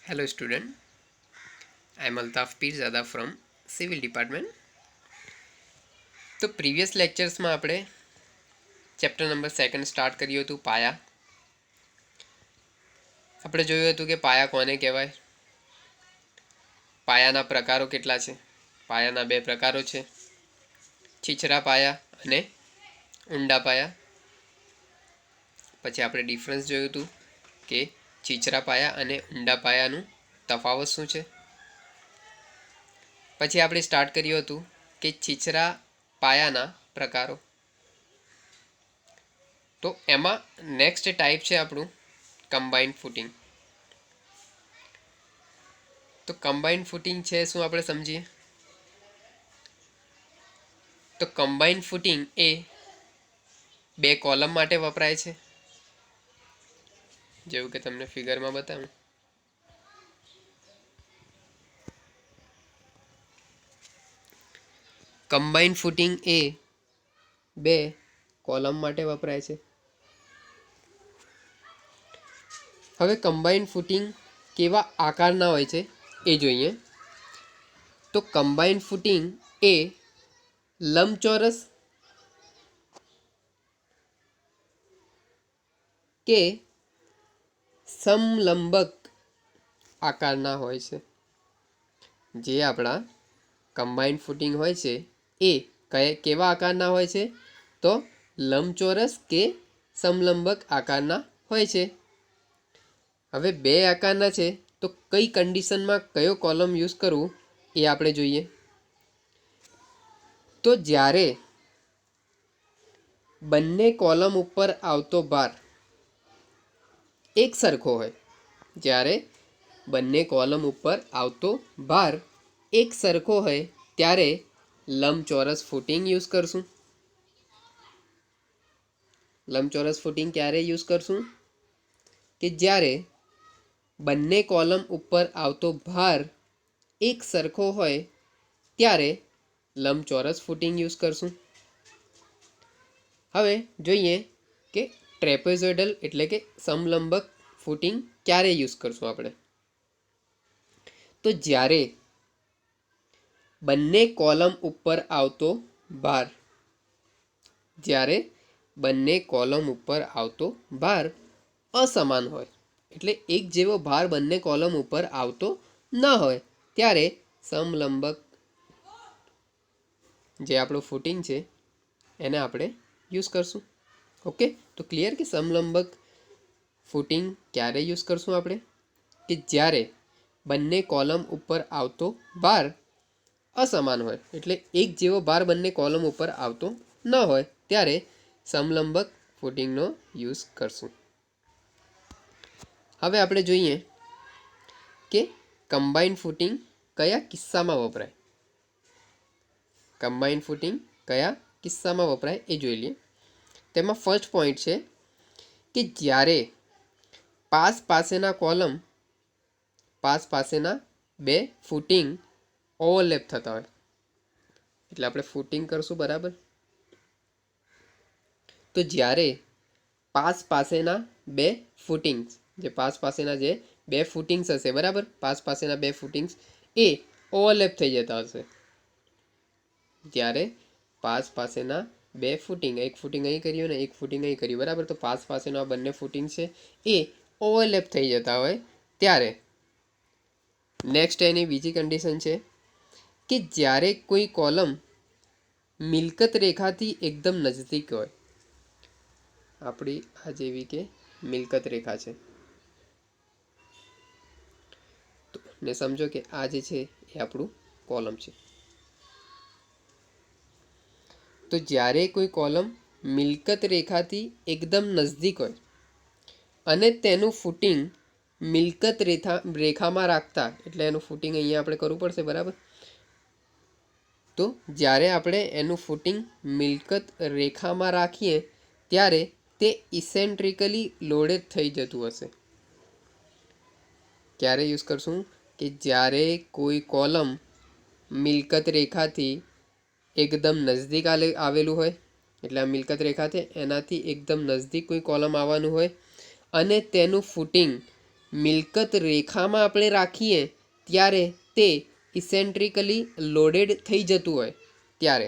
Hello student, I am Altaf Pirzada from Civil Department. તો previous લેક્ચર્સમાં આપણે chapter number 2 start કર્યું હતું પાયા. આપણે જોયું હતું કે પાયા કોને કહેવાય, પાયાના પ્રકારો કેટલા છે. પાયાના બે પ્રકારો છે, છીછરા પાયા અને ઊંડા પાયા. પછી આપણે ડિફરન્સ જોયું હતું કે છીછરા પાયા અને ઊંડા પાયાનું તફાવત શું છે. પછી આપણે સ્ટાર્ટ કર્યું હતું કે છીછરા પાયાના પ્રકારો. તો એમાં નેક્સ્ટ ટાઈપ છે આપણું કમ્બાઇન્ડ ફૂટિંગ. તો કમ્બાઇન્ડ ફૂટિંગ છે શું આપણે સમજીએ. તો કમ્બાઇન્ડ ફૂટિંગ એ બે કોલમ માટે વપરાય છે, જેવું કે તમને ફિગરમાં બતાવું. કમ્બાઇન્ડ ફૂટિંગ એ બે કોલમ માટે વપરાય છે. હવે કમ્બાઇન્ડ ફૂટિંગ કેવા આકારના હોય છે એ જોઈએ. તો કમ્બાઇન્ડ ફૂટિંગ એ લંબચોરસ કે સમલંબક આકારના હોય છે. જે આપણા કમ્બાઇન્ડ ફૂટિંગ હોય છે એ કેવા આકારના હોય છે, તો લંબચોરસ કે સમલંબક આકારના હોય છે. હવે બે આકારના છે તો કઈ કન્ડિશનમાં કયો કોલમ યુઝ કરવું એ આપણે જોઈએ. તો જ્યારે બંને કોલમ ઉપર આવતો ભાર એક સરખો હોય, જ્યારે બંને કોલમ ઉપર આવતો ભાર એક સરખો હોય ત્યારે લંબચોરસ ફૂટિંગ યુઝ કરશું. લંબચોરસ ફૂટિંગ ક્યારે યુઝ કરશું, કે જ્યારે બંને કોલમ ઉપર આવતો ભાર એક સરખો હોય ત્યારે લંબચોરસ ફૂટિંગ યુઝ કરશું. હવે જોઈએ કે ટ્રેપેઝોઇડલ એટલે કે સમલંબક ફૂટિંગ ક્યારે યુઝ કરશું આપણે. તો જ્યારે બંને કોલમ ઉપર આવતો ભાર, જ્યારે બંને કોલમ ઉપર આવતો ભાર અસમાન હોય, એટલે એક જેવો ભાર બંને કોલમ ઉપર આવતો ન હોય ત્યારે સમલંબક જે આપણું ફૂટિંગ છે એને આપણે યુઝ કરશું. ઓકે, તો ક્લિયર કે સમલંબક ફૂટિંગ ક્યારે યુઝ કરશું આપણે, કે જ્યારે બંને કોલમ ઉપર આવતો ભાર અસમાન હોય, એટલે એક જેવો ભાર બંને કોલમ ઉપર આવતો ન હોય ત્યારે સમલંબક ફૂટિંગનો યુઝ કરશું. હવે આપણે જોઈએ કે કમ્બાઇન્ડ ફૂટિંગ કયા કિસ્સામાં વપરાય. કમ્બાઇન્ડ ફૂટિંગ કયા કિસ્સામાં વપરાય એ જોઈ લઈએ. તેમાં ફર્સ્ટ પોઈન્ટ છે કે જ્યારે પાસેના બે ફૂટિંગ ઓવરલેપ થતા હોય. એટલે આપણે ફૂટિંગ કરશું બરાબર. તો જ્યારે પાસેના બે ફૂટિંગ્સ, જે પાસેના જે બે ફૂટિંગ્સ હશે બરાબર, પાસેના બે ફૂટિંગ્સ એ ઓવરલેપ થઈ જતા હશે. જ્યારે પાસેના બે ફૂટિંગ, એક ફૂટિંગ અહીં કર્યું ને એક ફૂટિંગ અહીં કર્યું બરાબર, તો પાસેના બંને ફૂટિંગ છે એ ઓવરલેપ થઈ જતા હોય ત્યારે નેક્સ્ટ એની બીજી કન્ડિશન છે કે જ્યારે કોઈ કોલમ મિલકત રેખાથી એકદમ નજદીક હોય. આપણી આ જેવી કે મિલકત રેખા છે, ને સમજો કે આ જે છે એ આપણું કોલમ છે. તો જ્યારે કોઈ કોલમ મિલકત રેખાથી એકદમ નજદીક હોય અને તેનું ફૂટિંગ મિલકત રેખામાં રાખતા, એટલે એનું ફૂટિંગ અહીંયા આપણે કરવું પડશે બરાબર. તો જ્યારે આપણે એનું ફૂટિંગ મિલકત રેખામાં રાખીએ ત્યારે તે ઇસેન્ટ્રિકલી લોડેડ થઈ જતું હશે. ક્યારે યુઝ કરશું, કે જ્યારે કોઈ કોલમ મિલકત રેખાથી એકદમ નજદીક આવેલું હોય, એટલે આ મિલકત રેખા છે એનાથી એકદમ નજદીક કોઈ કોલમ આવવાનું હોય અને તેનું ફૂટિંગ મિલકત રેખામાં આપણે રાખીએ ત્યારે તે ઇસેન્ટ્રિકલી લોડેડ થઈ જતું હોય ત્યારે.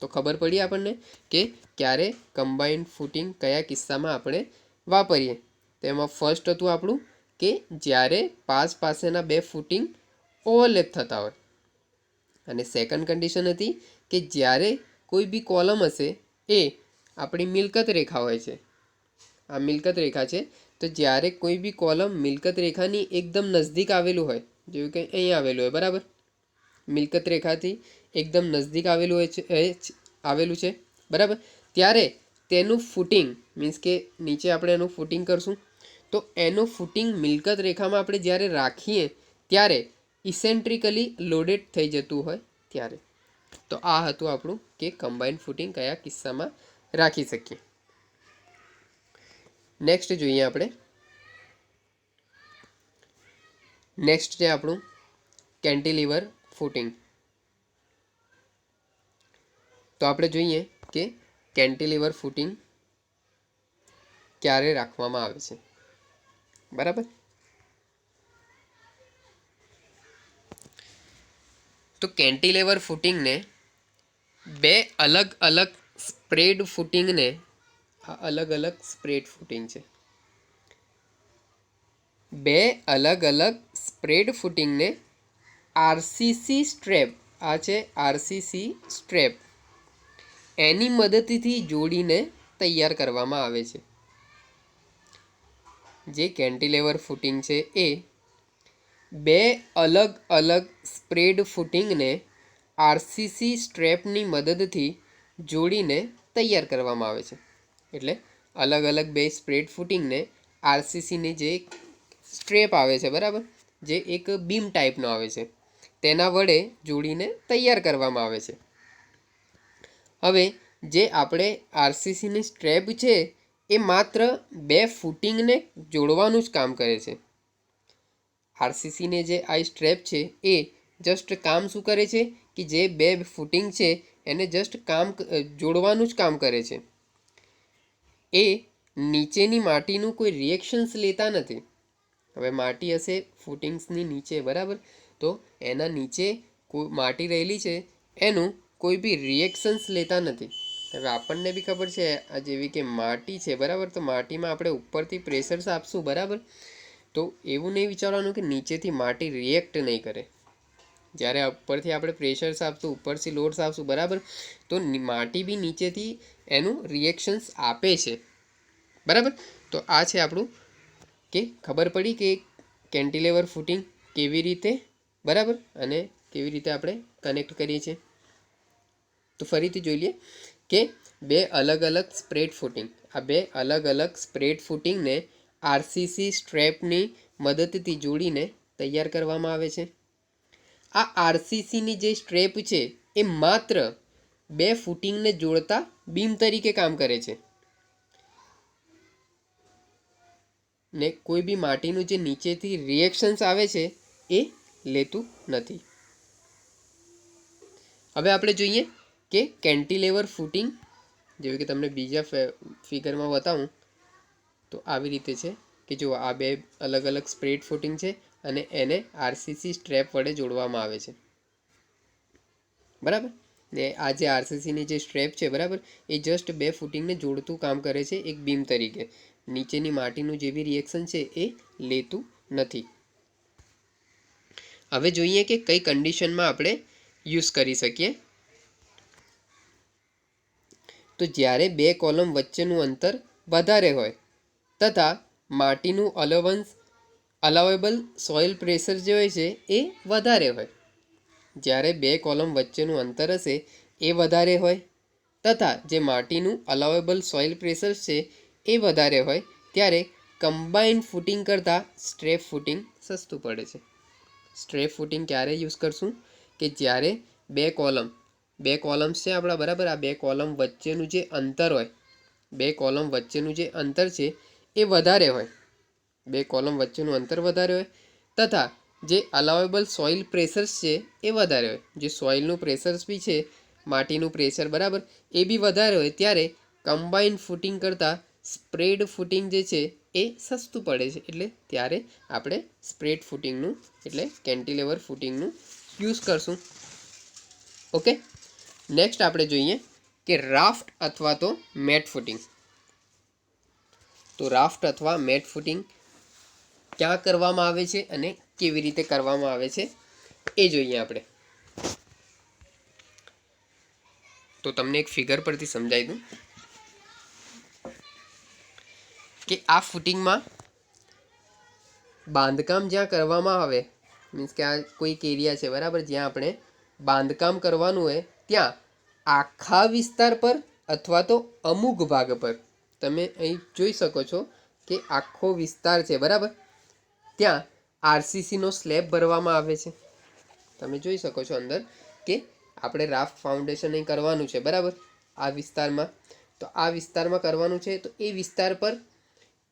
તો ખબર પડી આપણને કે ક્યારે કમ્બાઇન્ડ ફૂટિંગ કયા કિસ્સામાં આપણે વાપરીએ. તેમાં ફર્સ્ટ હતું આપણું કે જ્યારે પાસેના બે ફૂટિંગ ઓવરલેપ થતા હોય, અને સેકન્ડ કન્ડિશન હતી કે જ્યારે કોઈ બી કોલમ હશે એ આપણી મિલકત રેખા હોય છે. આ મિલકત રેખા છે, તો જ્યારે કોઈ બી કોલમ મિલકત રેખાની એકદમ નજદીક આવેલું હોય, જેવું કે અહીં આવેલું હોય, બરાબર, મિલકત રેખાથી એકદમ નજદીક આવેલું છે, બરાબર, ત્યારે તેનું ફૂટિંગ મીન્સ કે નીચે આપણે એનું ફૂટિંગ કરશું, તો એનું ફૂટિંગ મિલકત રેખામાં આપણે જ્યારે રાખીએ ત્યારે ઇસેન્ટ્રિકલી લોડેડ થઈ જતું હોય ત્યારે. તો આ હતું આપણું કે કમ્બાઇન્ડ ફૂટિંગ કયા કિસ્સામાં રાખી શકીએ. નેક્સ્ટ જોઈએ આપણે. નેક્સ્ટ છે આપણું કેન્ટિલીવર ફૂટિંગ. તો આપણે જોઈએ કે કેન્ટિલીવર ફૂટિંગ ક્યારે રાખવામાં આવે છે, બરાબર. તો કેન્ટિલીવર ફૂટિંગને બે અલગ અલગ સ્પ્રેડ ફૂટિંગને અલગ અલગ સ્પ્રેડ ફૂટિંગ છે. બે અલગ અલગ સ્પ્રેડ ફૂટિંગને આરસીસી સ્ટ્રેપ, આ છે આરસીસી સ્ટ્રેપ, એની મદદથી જોડીને તૈયાર કરવામાં આવે છે. જે કેન્ટિલીવર ફૂટિંગ છે એ બે અલગ અલગ સ્પ્રેડ ફૂટિંગને આરસીસી સ્ટ્રેપની મદદથી જોડીને તૈયાર કરવામાં આવે છે. એટલે અલગ અલગ બે સ્પ્રેડ ફૂટિંગને આરસીસીની જે સ્ટ્રેપ આવે છે, બરાબર, જે એક બીમ ટાઈપનો આવે છે, તેના વડે જોડીને તૈયાર કરવામાં આવે છે. હવે જે આપણે આરસીસીની સ્ટ્રેપ છે એ માત્ર બે ફૂટિંગને જોડવાનું જ કામ કરે છે. આરસીસીને જે આ સ્ટ્રેપ છે એ જસ્ટ કામ શું કરે છે કે જે બે ફૂટિંગ છે એને જસ્ટ જોડવાનું જ કામ કરે છે. એ નીચેની માટીનું કોઈ રિએક્શન્સ લેતા નથી. હવે માટી હશે ફૂટિંગ્સની નીચે, બરાબર, તો એના નીચે કોઈ માટી રહેલી છે એનું કોઈ બી રિએક્શન્સ લેતા નથી. હવે આપણને બી ખબર છે આ જેવી કે માટી છે, બરાબર, તો માટીમાં આપણે ઉપરથી પ્રેશર્સ આપશું, બરાબર, તો એવું નહીં વિચારવાનું કે નીચેથી માટી રિએક્ટ નહીં કરે. જ્યારે ઉપરથી આપણે પ્રેશર્સ આપશું, ઉપરથી લોડ્સ આપશું, બરાબર, તો માટી બી નીચેથી એનું રિએક્શન્સ આપે છે, બરાબર. તો આ છે આપણું કે ખબર પડી કે કેન્ટિલીવર ફૂટિંગ કેવી રીતે, બરાબર, અને કેવી રીતે આપણે કનેક્ટ કરીએ છીએ. તો ફરીથી જોઈ લઈએ કે બે અલગ અલગ સ્પ્રેડ ફૂટિંગ, આ બે અલગ અલગ સ્પ્રેડ ફૂટિંગને આરસીસી સ્ટ્રેપની મદદથી જોડીને તૈયાર કરવામાં આવે છે. આ આરસીસીની જે સ્ટ્રેપ છે એ માત્ર બે ફૂટિંગને જોડતા બીમ તરીકે કામ કરે છે, ને કોઈ બી માટીનું જે નીચેથી રિએક્શન્સ આવે છે એ લેતું નથી. હવે આપણે જોઈએ કે કેન્ટિલીવર ફૂટિંગ, જેવી કે તમને બીજા ફિગરમાં બતાવું તો આવી રીતે છે કે જો આ બે અલગ અલગ સ્પ્રેડ ફૂટિંગ છે અને એને આરસીસી સ્ટ્રેપ વડે જોડવામાં આવે છે, બરાબર. ને આ જે આરસીસીની જે સ્ટ્રેપ છે, બરાબર, એ જસ્ટ બે ફૂટિંગને જોડતું કામ કરે છે એક બીમ તરીકે. નીચેની માટીનું જે બી રિએક્શન છે એ લેતું નથી. હવે જોઈએ કે કઈ કન્ડિશનમાં આપણે યુઝ કરી શકીએ. તો જ્યારે બે કોલમ વચ્ચેનું અંતર વધારે હોય તથા માટીનું અલાવેબલ સોઇલ પ્રેશર જે હોય છે એ વધારે હોય. જ્યારે બે કોલમ વચ્ચેનું અંતર હશે એ વધારે હોય તથા જે માટીનું અલાવેબલ સોઇલ પ્રેશર છે એ વધારે હોય ત્યારે કમ્બાઇન્ડ ફૂટિંગ કરતાં સ્ટ્રેપ ફૂટિંગ સસ્તું પડે છે. સ્ટ્રેપ ફૂટિંગ ક્યારે યુઝ કરશું કે જ્યારે બે કોલમ્સ છે આપણા, બરાબર, આ બે કોલમ વચ્ચેનું જે અંતર હોય, બે કોલમ વચ્ચેનું જે અંતર છે એ વધારે હોય, બે કોલમ વચ્ચેનું અંતર વધારે હોય તથા જે અલાવેબલ સોઇલ પ્રેશર્સ છે એ વધારે હોય, જે સોઇલનું પ્રેશર્સ બી છે, માટીનું પ્રેશર, બરાબર, એ બી વધારે હોય ત્યારે કમ્બાઇન્ડ ફૂટિંગ કરતાં સ્પ્રેડ ફૂટિંગ જે છે એ સસ્તું પડે છે, એટલે ત્યારે આપણે સ્પ્રેડ ફૂટિંગનું એટલે કેન્ટિલેવર ફૂટિંગનું યુઝ કરશું. ઓકે, નેક્સ્ટ આપણે જોઈએ કે રાફ્ટ અથવા તો મેટ ફૂટિંગ. તો રાફ્ટ અથવા મેટ ફૂટિંગ ક્યાં કરવામાં આવે છે અને કેવી રીતે કરવામાં આવે છે એ જોઈએ આપણે. તો તમને એક ફિગર પરથી સમજાવી દઉં કે આ ફૂટિંગમાં બાંધકામ જ્યાં કરવામાં આવે, મીન્સ કે આ કોઈક એરિયા છે બરાબર, જ્યાં આપણે બાંધકામ કરવાનું હોય ત્યાં આખા વિસ્તાર પર અથવા તો અમુક ભાગ પર, તમે અહીં જોઈ શકો છો કે આખો વિસ્તાર છે બરાબર, ત્યાં આરસીસીનો સ્લેબ ભરવામાં આવે છે. તમે જોઈ શકો છો અંદર કે આપણે રાફ્ટ ફાઉન્ડેશન અહીં કરવાનું છે બરાબર, આ વિસ્તારમાં. તો આ વિસ્તારમાં કરવાનું છે, તો એ વિસ્તાર પર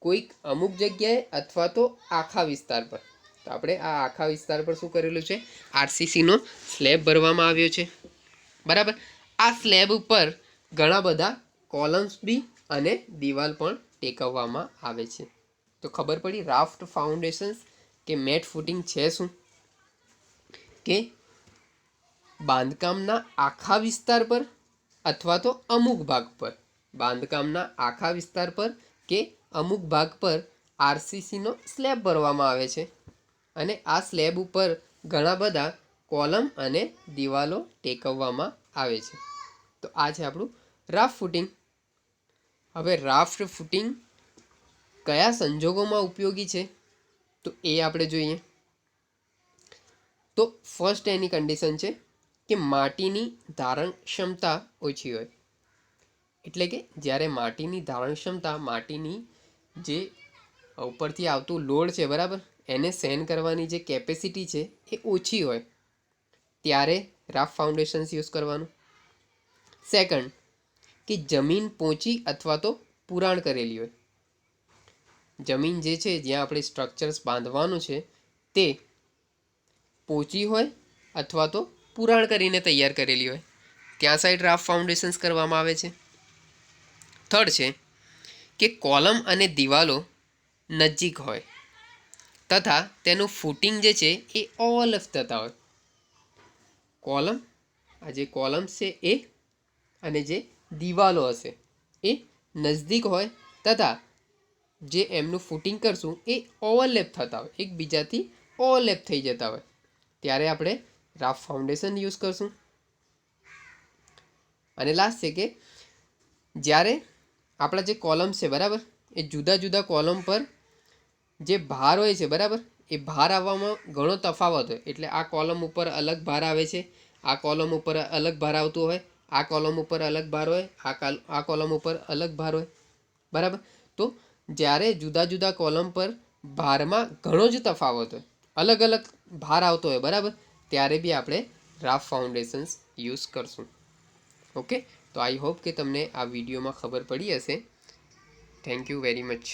કોઈક અમુક જગ્યાએ અથવા તો આખા વિસ્તાર પર, તો આપણે આ આખા વિસ્તાર પર શું કરેલું છે, આરસીસીનો સ્લેબ ભરવામાં આવ્યો છે બરાબર. આ સ્લેબ ઉપર ઘણા બધા કોલમ્સ બી અને દિવાલ પણ ટેકવવામાં આવે છે. તો ખબર પડી રાફ્ટ ફાઉન્ડેશન્સ કે મેટ ફૂટિંગ છે શું, કે બાંધકામના આખા વિસ્તાર પર અથવા તો અમુક ભાગ પર, બાંધકામના આખા વિસ્તાર પર કે અમુક ભાગ પર આરસીસીનો સ્લેબ ભરવામાં આવે છે અને આ સ્લેબ ઉપર ઘણા બધા કોલમ અને દિવાલો ટેકવવામાં આવે છે. તો આ છે આપણું રાફ્ટ ફૂટિંગ. હવે રાફ્ટ ફૂટિંગ કયા સંજોગોમાં ઉપયોગી છે તો એ આપણે જોઈએ. તો ફર્સ્ટ એની કન્ડિશન છે કે માટીની ધારણ ક્ષમતા ઓછી હોય, એટલે કે જ્યારે માટીની ધારણ ક્ષમતા, માટીની જે ઉપરથી આવતું લોડ છે બરાબર, એને સહન કરવાની જે કેપેસિટી છે એ ઓછી હોય, ત્યારે રાફ્ટ ફાઉન્ડેશન્સ યુઝ કરવાનું. સેકન્ડ, કે જમીન પહોંચી અથવા તો પુરાણ કરેલી હોય, જમીન જે છે જ્યાં આપણે સ્ટ્રક્ચર્સ બાંધવાનું છે તે પોચી હોય અથવા તો પુરાણ કરીને તૈયાર કરેલી હોય, ત્યાં સાઈડ રાફ્ટ ફાઉન્ડેશન્સ કરવામાં આવે છે. થર્ડ છે કે કોલમ અને દિવાલો નજીક હોય તથા તેનું ફૂટિંગ જે છે એ ઓવરલેપ થતા હોય. કોલમ, આ જે કોલમ્સ છે એ અને જે દિવાલો હશે એ નજદીક હોય તથા જે એમનું ફૂટિંગ કરશું એ ઓવરલેપ થતા હોય, એકબીજાથી ઓવરલેપ થઈ જતા હોય, ત્યારે આપણે રાફ્ટ ફાઉન્ડેશન યુઝ કરશું. અને લાસ્ટ છે કે જ્યારે આપણા જે કોલમ્સ છે બરાબર, એ જુદા જુદા કોલમ પર જે ભાર હોય છે બરાબર, એ ભાર આવવામાં ઘણો તફાવત હોય, એટલે આ કોલમ ઉપર અલગ ભાર આવે છે, આ કોલમ ઉપર અલગ ભાર આવતું હોય, આ કોલમ ઉપર અલગ ભાર હોય, આ કોલમ ઉપર અલગ ભાર હોય બરાબર. તો જ્યારે જુદા જુદા કોલમ પર ભારમાં ઘણો જ તફાવત હોય, અલગ અલગ ભાર આવતો હોય બરાબર, ત્યારે બી આપણે રાફ્ટ ફાઉન્ડેશન્સ યુઝ કરશું. ઓકે, તો આઈ હોપ કે તમને આ વિડીયોમાં ખબર પડી હશે. Thank you very much.